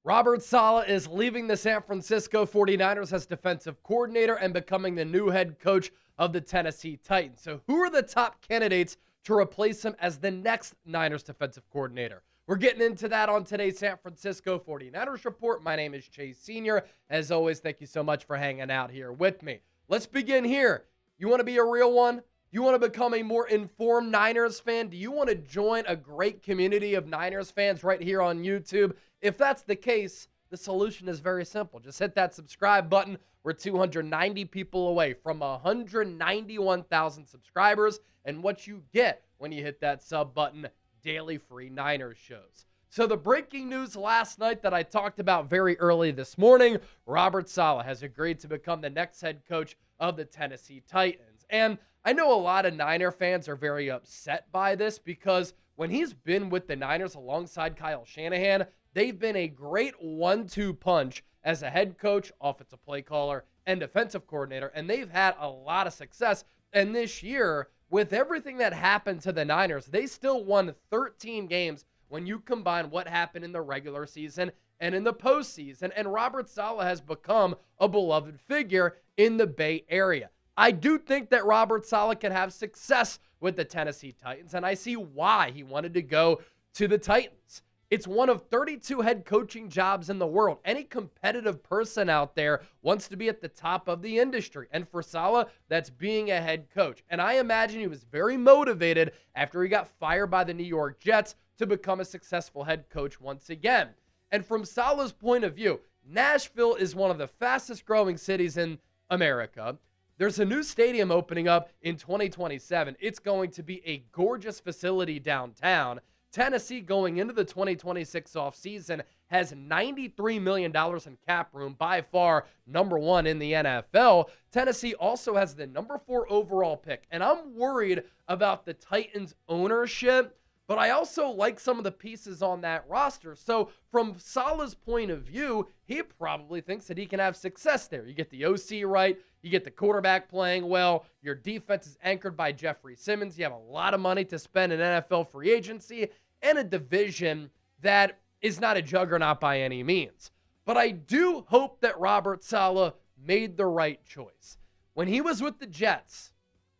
Robert Saleh is leaving the San Francisco 49ers as defensive coordinator and becoming the new head coach of the Tennessee Titans. So who are the top candidates to replace him as the next Niners defensive coordinator? We're getting into that on today's San Francisco 49ers Report. My name is Chase Sr. As always, thank you so much for hanging out here with me. Let's begin here. You want to be a real one? You want to become a more informed Niners fan? Do you want to join a great community of Niners fans right here on YouTube? If that's the case, the solution is very simple. Just hit that subscribe button. We're 290 people away from 191,000 subscribers. And what you get when you hit that sub button, daily free Niners shows. So the breaking news last night that I talked about very early this morning, Robert Saleh has agreed to become the next head coach of the Tennessee Titans. And I know a lot of Niner fans are very upset by this because when he's been with the Niners alongside Kyle Shanahan, they've been a great 1-2 punch as a head coach, offensive play caller, and defensive coordinator, and they've had a lot of success. And this year, with everything that happened to the Niners, they still won 13 games when you combine what happened in the regular season and in the postseason. And Robert Saleh has become a beloved figure in the Bay Area. I do think that Robert Saleh can have success with the Tennessee Titans, and I see why he wanted to go to the Titans. It's one of 32 head coaching jobs in the world. Any competitive person out there wants to be at the top of the industry. And for Saleh, that's being a head coach. And I imagine he was very motivated after he got fired by the New York Jets to become a successful head coach once again. And from Saleh's point of view, Nashville is one of the fastest growing cities in America. There's a new stadium opening up in 2027. It's going to be a gorgeous facility downtown. Tennessee, going into the 2026 offseason, has $93 million in cap room, by far number one in the NFL. Tennessee also has the number 4 overall pick, and I'm worried about the Titans' ownership, but I also like some of the pieces on that roster. So from Saleh's point of view, he probably thinks that he can have success there. You get the OC right, you get the quarterback playing well, your defense is anchored by Jeffrey Simmons, you have a lot of money to spend in NFL free agency, and a division that is not a juggernaut by any means. But I do hope that Robert Saleh made the right choice. When he was with the Jets,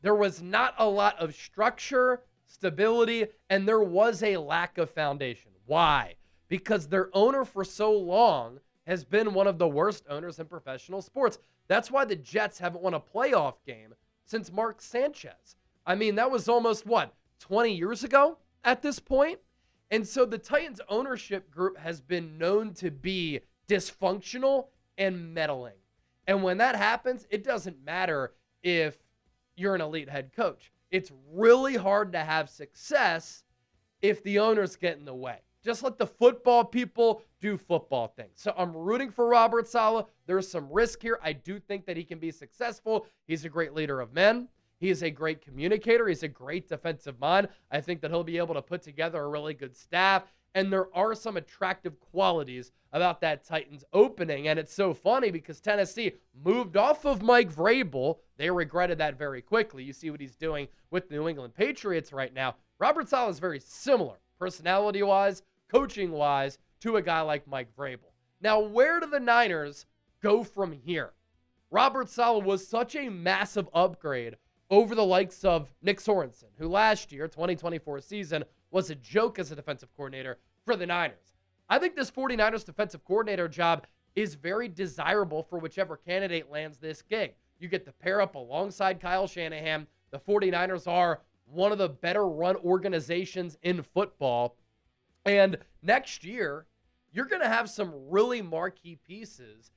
there was not a lot of structure, stability, and there was a lack of foundation. Why? Because their owner for so long has been one of the worst owners in professional sports. That's why the Jets haven't won a playoff game since Mark Sanchez. I mean, that was almost, 20 years ago at this point? And so the Titans ownership group has been known to be dysfunctional and meddling. And when that happens, it doesn't matter if you're an elite head coach. It's really hard to have success if the owners get in the way. Just let the football people do football things. So I'm rooting for Robert Saleh. There's some risk here. I do think that he can be successful. He's a great leader of men. He is a great communicator. He's a great defensive mind. I think that he'll be able to put together a really good staff. And there are some attractive qualities about that Titans opening. And it's so funny because Tennessee moved off of Mike Vrabel. They regretted that very quickly. You see what he's doing with the New England Patriots right now. Robert Saleh is very similar, personality-wise, coaching-wise, to a guy like Mike Vrabel. Now, where do the Niners go from here? Robert Saleh was such a massive upgrade over the likes of Nick Sorensen, who last year, 2024 season, was a joke as a defensive coordinator for the Niners. I think this 49ers defensive coordinator job is very desirable for whichever candidate lands this gig. You get to pair up alongside Kyle Shanahan. The 49ers are one of the better run organizations in football. And next year, you're going to have some really marquee pieces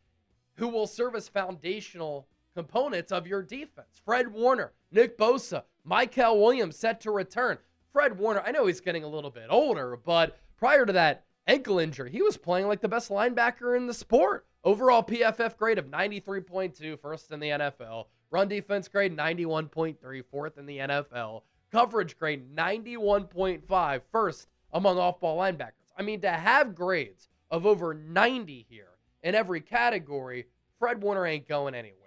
who will serve as foundational components of your defense. Fred Warner, Nick Bosa, Mykel Williams set to return. Fred Warner, I know he's getting a little bit older, but prior to that ankle injury, he was playing like the best linebacker in the sport. Overall PFF grade of 93.2, first in the NFL. Run defense grade 91.3, fourth in the NFL. Coverage grade 91.5, first among off-ball linebackers. I mean, to have grades of over 90 here in every category, Fred Warner ain't going anywhere.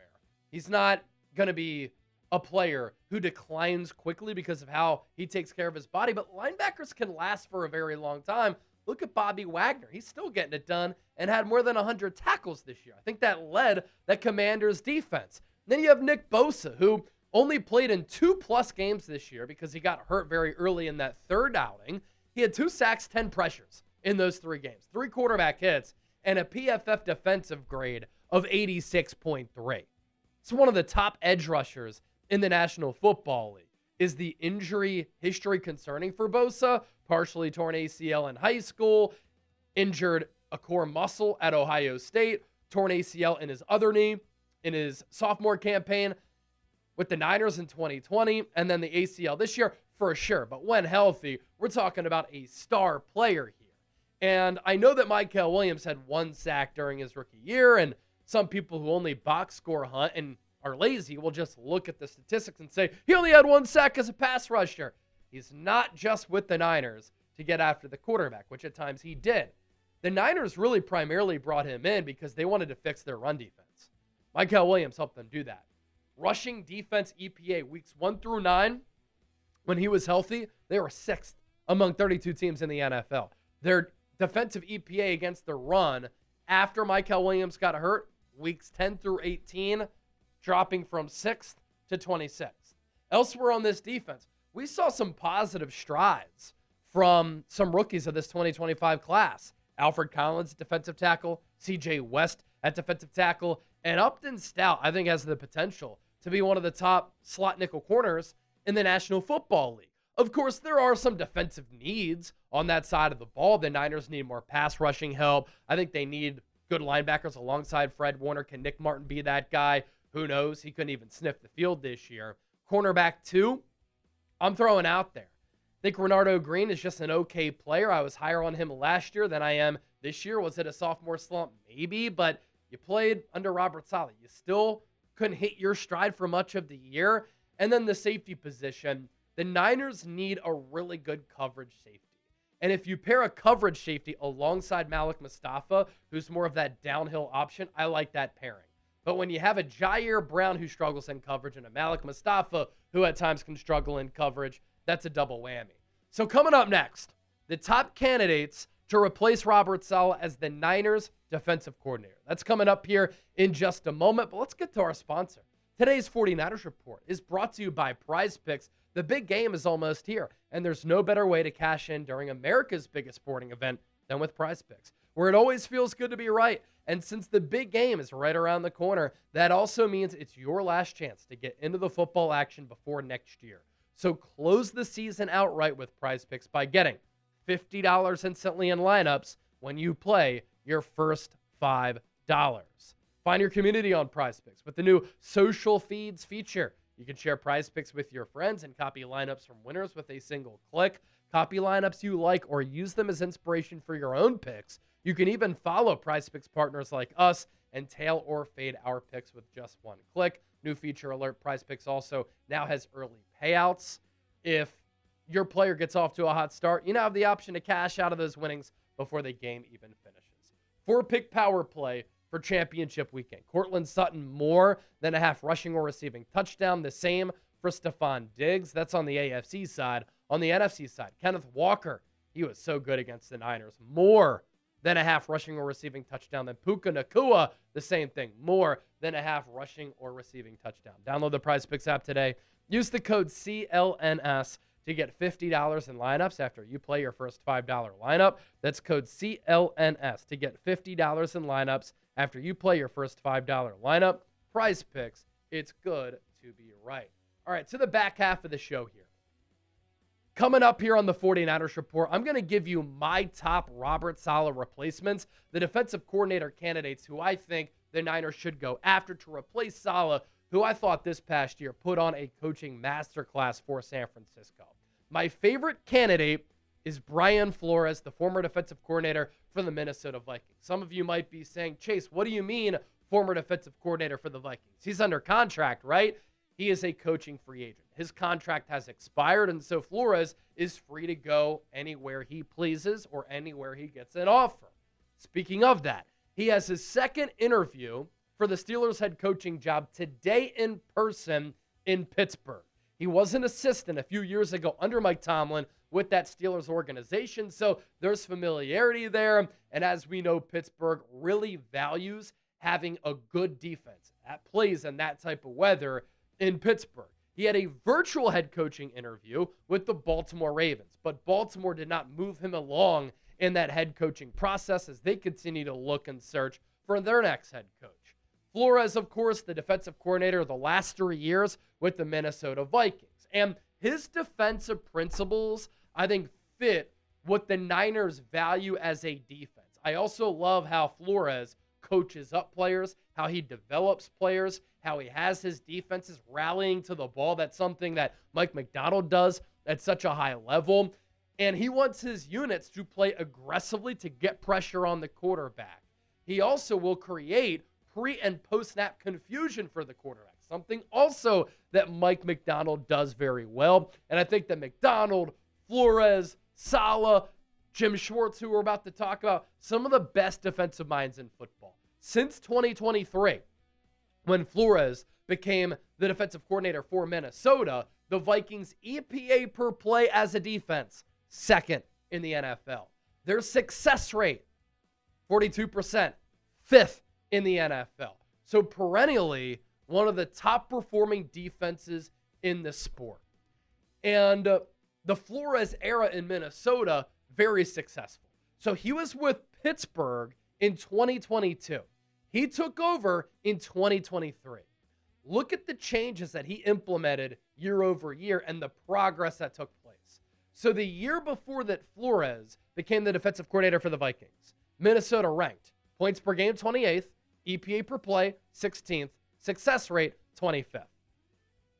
He's not going to be a player who declines quickly because of how he takes care of his body, but linebackers can last for a very long time. Look at Bobby Wagner. He's still getting it done and had more than 100 tackles this year. I think that led the Commanders' defense. Then you have Nick Bosa, who only played in 2+ games this year because he got hurt very early in that third outing. He had 2 sacks, 10 pressures in those 3 games, 3 quarterback hits, and a PFF defensive grade of 86.3. It's one of the top edge rushers in the National Football League. Is the injury history concerning for Bosa? Partially torn ACL in high school, injured a core muscle at Ohio State, torn ACL in his other knee in his sophomore campaign with the Niners in 2020, and then the ACL this year for sure. But when healthy, we're talking about a star player here. And I know that Mykel Williams had 1 sack during his rookie year, and some people who only box score hunt and are lazy will just look at the statistics and say, he only had 1 sack as a pass rusher. He's not just with the Niners to get after the quarterback, which at times he did. The Niners really primarily brought him in because they wanted to fix their run defense. Mykel Williams helped them do that. Rushing defense EPA weeks 1 through 9, when he was healthy, they were 6th among 32 teams in the NFL. Their defensive EPA against the run after Mykel Williams got hurt, weeks 10 through 18, dropping from 6th to 26th. Elsewhere on this defense, we saw some positive strides from some rookies of this 2025 class. Alfred Collins, defensive tackle, CJ West at defensive tackle, and Upton Stout, I think, has the potential to be one of the top slot nickel corners in the National Football League. Of course, there are some defensive needs on that side of the ball. The Niners need more pass rushing help. I think they need good linebackers alongside Fred Warner. Can Nick Martin be that guy? Who knows? He couldn't even sniff the field this year. Cornerback 2, I'm throwing out there. I think Renardo Green is just an okay player. I was higher on him last year than I am this year. Was it a sophomore slump? Maybe, but you played under Robert Saleh. You still couldn't hit your stride for much of the year. And then the safety position, the Niners need a really good coverage safety. And if you pair a coverage safety alongside Malik Mustafa, who's more of that downhill option, I like that pairing. But when you have a Jair Brown who struggles in coverage and a Malik Mustafa who at times can struggle in coverage, that's a double whammy. So coming up next, the top candidates to replace Robert Saleh as the Niners defensive coordinator. That's coming up here in just a moment, but let's get to our sponsor. Today's 49ers Report is brought to you by PrizePicks. The big game is almost here, and there's no better way to cash in during America's biggest sporting event than with PrizePicks, where it always feels good to be right. And since the big game is right around the corner, that also means it's your last chance to get into the football action before next year. So close the season outright with PrizePicks by getting $50 instantly in lineups when you play your first $5. Find your community on PrizePicks with the new social feeds feature. You can share PrizePicks with your friends and copy lineups from winners with a single click. Copy lineups you like or use them as inspiration for your own picks. You can even follow PrizePicks partners like us and tail or fade our picks with just one click. New feature alert, PrizePicks also now has early payouts. If your player gets off to a hot start, you now have the option to cash out of those winnings before the game even finishes. 4-pick power play for championship weekend. Cortland Sutton more than a half rushing or receiving touchdown. The same for Stephon Diggs. That's on the AFC side. On the NFC side, Kenneth Walker, he was so good against the Niners. More than a half rushing or receiving touchdown. Then Puka Nacua, the same thing. More than a half rushing or receiving touchdown. Download the PrizePicks app today. Use the code CLNS to get $50 in lineups after you play your first $5 lineup. That's code CLNS to get $50 in lineups after you play your first $5 lineup. PrizePicks, it's good to be right. All right, to the back half of the show here. Coming up here on the 49ers Report, I'm going to give you my top Robert Saleh replacements, the defensive coordinator candidates who I think the Niners should go after to replace Saleh, who I thought this past year put on a coaching masterclass for San Francisco. My favorite candidate is Brian Flores, the former defensive coordinator for the Minnesota Vikings. Some of you might be saying, Chase, what do you mean former defensive coordinator for the Vikings? He's under contract, right? He is a coaching free agent. His contract has expired, and so Flores is free to go anywhere he pleases or anywhere he gets an offer. Speaking of that, he has his second interview for the Steelers head coaching job today in person in Pittsburgh. He was an assistant a few years ago under Mike Tomlin with that Steelers organization. So there's familiarity there. And as we know, Pittsburgh really values having a good defense that plays in that type of weather in Pittsburgh. He had a virtual head coaching interview with the Baltimore Ravens, but Baltimore did not move him along in that head coaching process as they continue to look and search for their next head coach. Flores, of course, the defensive coordinator the last 3 years with the Minnesota Vikings. And his defensive principles, I think, fit what the Niners value as a defense. I also love how Flores coaches up players, how he develops players, how he has his defenses rallying to the ball. That's something that Mike Macdonald does at such a high level. And he wants his units to play aggressively to get pressure on the quarterback. He also will create pre- and post-snap confusion for the quarterback, something also that Mike Macdonald does very well. And I think that Macdonald, Flores, Salah, Jim Schwartz, who we're about to talk about, some of the best defensive minds in football. Since 2023, when Flores became the defensive coordinator for Minnesota, the Vikings' EPA per play as a defense, second in the NFL. Their success rate, 42%, fifth in the NFL. So perennially, one of the top performing defenses in the sport. And the Flores era in Minnesota, very successful. So he was with Pittsburgh in 2022. He took over in 2023. Look at the changes that he implemented year over year and the progress that took place. So the year before that Flores became the defensive coordinator for the Vikings, Minnesota ranked points per game 28th, EPA per play 16th, success rate 25th.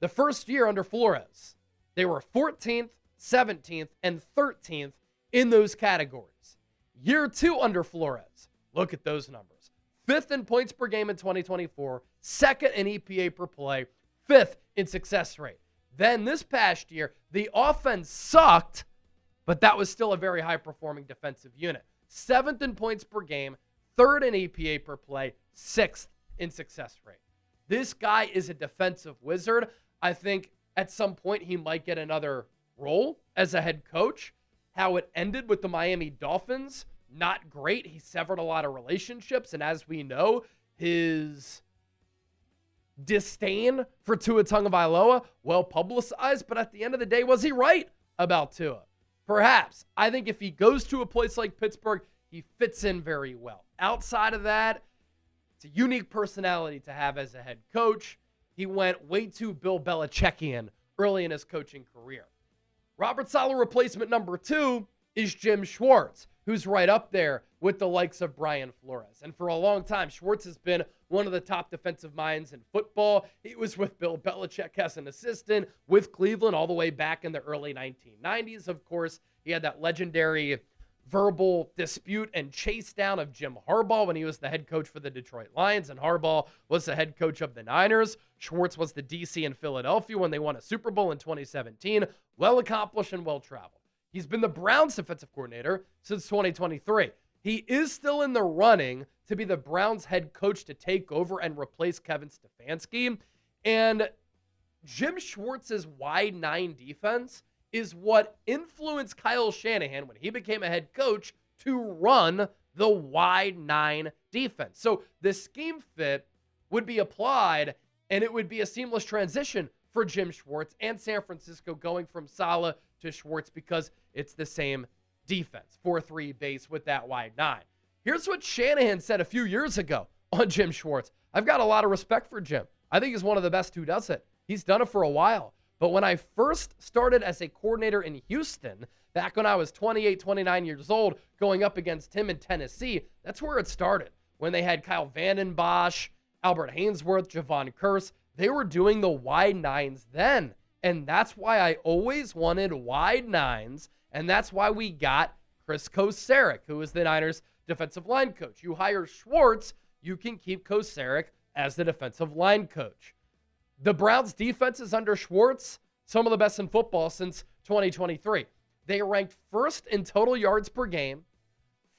The first year under Flores, they were 14th, 17th, and 13th in those categories. Year 2 under Flores, look at those numbers. 5th in points per game in 2024, 2nd in EPA per play, 5th in success rate. Then this past year, the offense sucked, but that was still a very high-performing defensive unit. 7th in points per game, 3rd in EPA per play, 6th in success rate. This guy is a defensive wizard. I think at some point he might get another role as a head coach. How it ended with the Miami Dolphins, not great. He severed a lot of relationships, and as we know, his disdain for Tua Tagovailoa, well publicized, but at the end of the day, was he right about Tua? Perhaps. I think if he goes to a place like Pittsburgh, he fits in very well. Outside of that, it's a unique personality to have as a head coach. He went way too Bill Belichickian early in his coaching career. Robert Saleh replacement number 2 is Jim Schwartz, who's right up there with the likes of Brian Flores. And for a long time, Schwartz has been one of the top defensive minds in football. He was with Bill Belichick as an assistant with Cleveland all the way back in the early 1990s. Of course, he had that legendary verbal dispute and chase down of Jim Harbaugh when he was the head coach for the Detroit Lions, and Harbaugh was the head coach of the Niners. Schwartz was the DC in Philadelphia when they won a Super Bowl in 2017. Well accomplished and well traveled. He's been the Browns defensive coordinator since 2023. He is still in the running to be the Browns head coach to take over and replace Kevin Stefanski. And Jim Schwartz's wide 9 defense is what influenced Kyle Shanahan when he became a head coach to run the wide 9 defense. So the scheme fit would be applied, and it would be a seamless transition for Jim Schwartz and San Francisco going from Salah to Schwartz because it's the same defense, 4-3 base with that wide 9. Here's what Shanahan said a few years ago on Jim Schwartz. I've got a lot of respect for Jim. I think he's one of the best who does it. He's done it for a while. But when I first started as a coordinator in Houston, back when I was 28, 29 years old, going up against him in Tennessee, that's where it started. When they had Kyle Vanden Bosch, Albert Hainsworth, Javon Curse, they were doing the wide 9s then. And that's why I always wanted wide 9s, and that's why we got Chris Kocurek, who is the Niners defensive line coach. You hire Schwartz, you can keep Kocurek as the defensive line coach. The Browns' defenses under Schwartz, some of the best in football since 2023. They ranked first in total yards per game,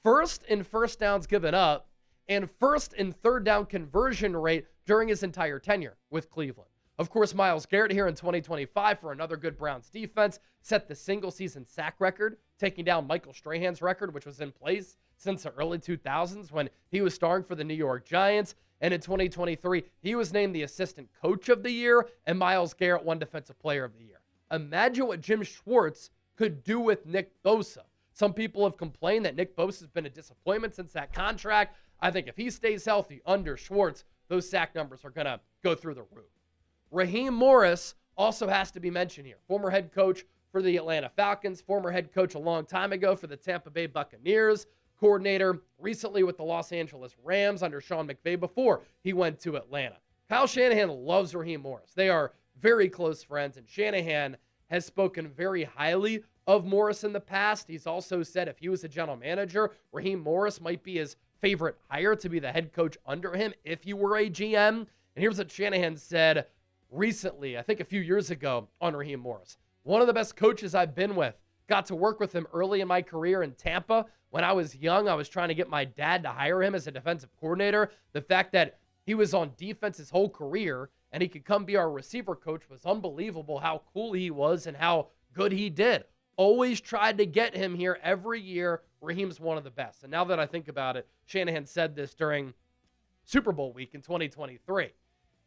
first in first downs given up, and first in third down conversion rate during his entire tenure with Cleveland. Of course, Myles Garrett here in 2025 for another good Browns defense set the single-season sack record, taking down Michael Strahan's record, which was in place since the early 2000s when he was starring for the New York Giants. And in 2023, he was named the Assistant Coach of the Year, and Myles Garrett won Defensive Player of the Year. Imagine what Jim Schwartz could do with Nick Bosa. Some people have complained that Nick Bosa has been a disappointment since that contract. I think if he stays healthy under Schwartz, those sack numbers are going to go through the roof. Raheem Morris also has to be mentioned here. Former head coach for the Atlanta Falcons, former head coach a long time ago for the Tampa Bay Buccaneers, coordinator recently with the Los Angeles Rams under Sean McVay before he went to Atlanta. Kyle Shanahan loves Raheem Morris. They are very close friends, and Shanahan has spoken very highly of Morris in the past. He's also said if he was a general manager, Raheem Morris might be his favorite hire to be the head coach under him if you were a GM. And here's what Shanahan said recently, I think a few years ago, on Raheem Morris. One of the best coaches I've been with. Got to work with him early in my career in Tampa. When I was young, I was trying to get my dad to hire him as a defensive coordinator. The fact that he was on defense his whole career and he could come be our receiver coach was unbelievable how cool he was and how good he did. Always tried to get him here every year. Raheem's one of the best. And now that I think about it, Shanahan said this during Super Bowl week in 2023.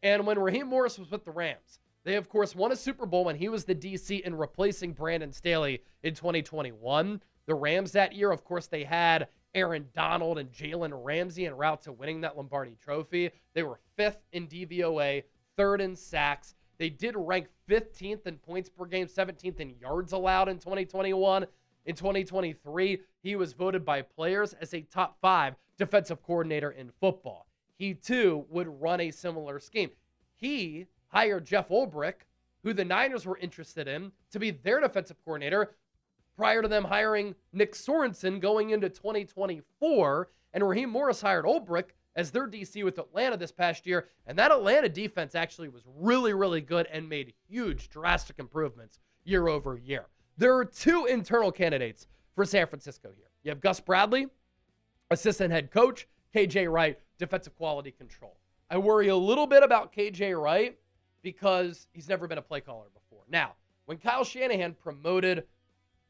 And when Raheem Morris was with the Rams, they, of course, won a Super Bowl when he was the DC in replacing Brandon Staley in 2021. The Rams that year, of course, they had Aaron Donald and Jalen Ramsey en route to winning that Lombardi Trophy. They were 5th in DVOA, 3rd in sacks. They did rank 15th in points per game, 17th in yards allowed in 2021. In 2023, he was voted by players as a top 5 defensive coordinator in football. He, too, would run a similar scheme. He hired Jeff Ulbrich, who the Niners were interested in, to be their defensive coordinator prior to them hiring Nick Sorensen going into 2024. And Raheem Morris hired Ulbrich as their DC with Atlanta this past year. And that Atlanta defense actually was really, really good and made huge, drastic improvements year over year. There are 2 internal candidates for San Francisco here. You have Gus Bradley, assistant head coach, KJ Wright, defensive quality control. I worry a little bit about KJ Wright because he's never been a play caller before. Now, when Kyle Shanahan promoted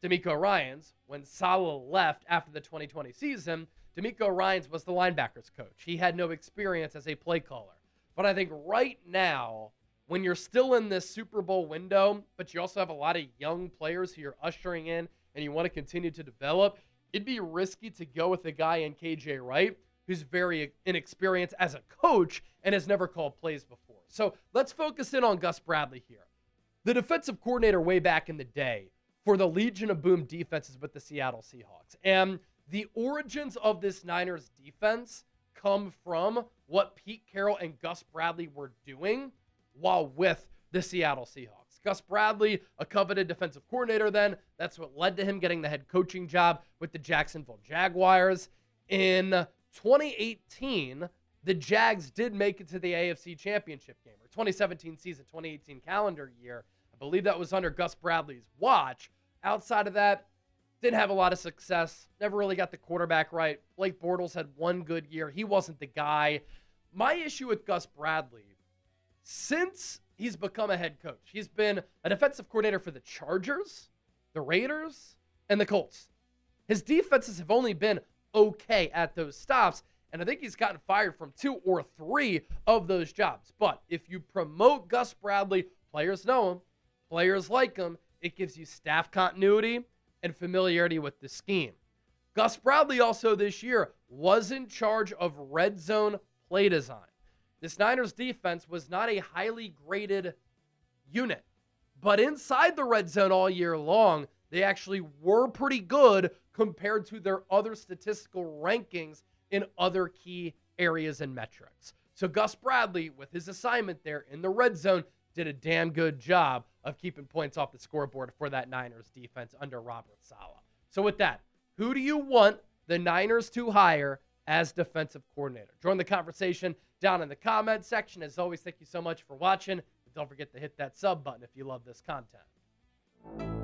DeMeco Ryans, when Salah left after the 2020 season, DeMeco Ryans was the linebackers coach. He had no experience as a play caller. But I think right now, when you're still in this Super Bowl window, but you also have a lot of young players who you're ushering in and you want to continue to develop, it'd be risky to go with a guy in KJ Wright who's very inexperienced as a coach and has never called plays before. So let's focus in on Gus Bradley here. The defensive coordinator way back in the day for the Legion of Boom defenses with the Seattle Seahawks. And the origins of this Niners defense come from what Pete Carroll and Gus Bradley were doing while with the Seattle Seahawks. Gus Bradley, a coveted defensive coordinator then, that's what led to him getting the head coaching job with the Jacksonville Jaguars. In 2018, the Jags did make it to the AFC Championship game, or 2017 season, 2018 calendar year. I believe that was under Gus Bradley's watch. Outside of that, didn't have a lot of success. Never really got the quarterback right. Blake Bortles had one good year. He wasn't the guy. My issue with Gus Bradley, since he's become a head coach, he's been a defensive coordinator for the Chargers, the Raiders, and the Colts. His defenses have only been okay at those stops, and I think he's gotten fired from 2 or 3 of those jobs. But if you promote Gus Bradley, players know him, players like him, it gives you staff continuity and familiarity with the scheme. Gus Bradley also this year was in charge of red zone play design. This Niners defense was not a highly graded unit, but inside the red zone all year long, they actually were pretty good compared to their other statistical rankings in other key areas and metrics. So Gus Bradley, with his assignment there in the red zone, did a damn good job of keeping points off the scoreboard for that Niners defense under Robert Saleh. So with that, who do you want the Niners to hire as defensive coordinator? Join the conversation down in the comment section. As always, thank you so much for watching. And don't forget to hit that sub button if you love this content.